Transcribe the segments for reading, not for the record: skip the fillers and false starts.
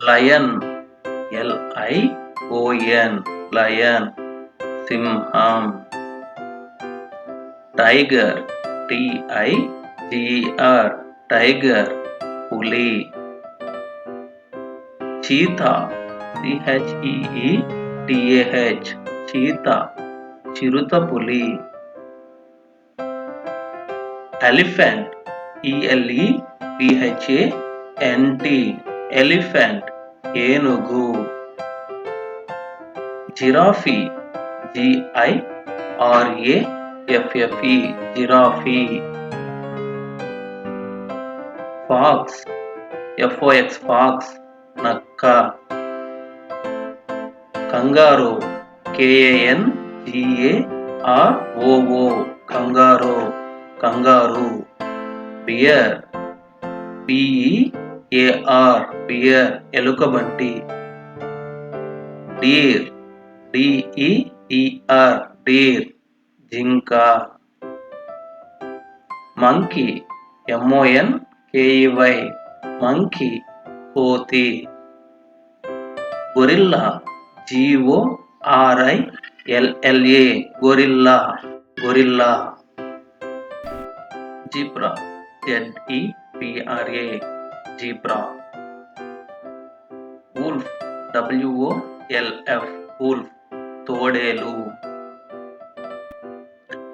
Lion, Lion, lion, సింహం. Tiger, Tiger, tiger, పులి. Cheetah, Cheetah, cheetah, చిరుతపులి. Elephant, Elephant, elephant, ఏనుగు. Giraffe, Giraffe, giraffe. Fox, Fox, నక్క. Kangaroo, Kangaroo, kangaroo. Bear, bear, ఎలుకబంటి. Deer, deer, జింక. Monkey, monkey, కోతి. Gorilla, gorilla, gorilla. Zebra, zebra. Wolf, wolf, తోడేలు.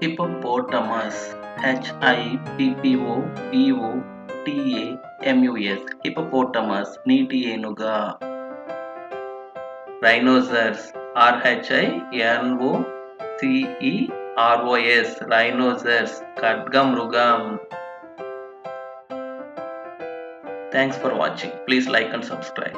Hippopotamus, Hippopotamus, hippopotamus, నీటి ఏనుగా. Rhinoceros, Rhinoceros, rhinoceros, ఖడ్గమృగం. Thanks for watching. Please like and subscribe.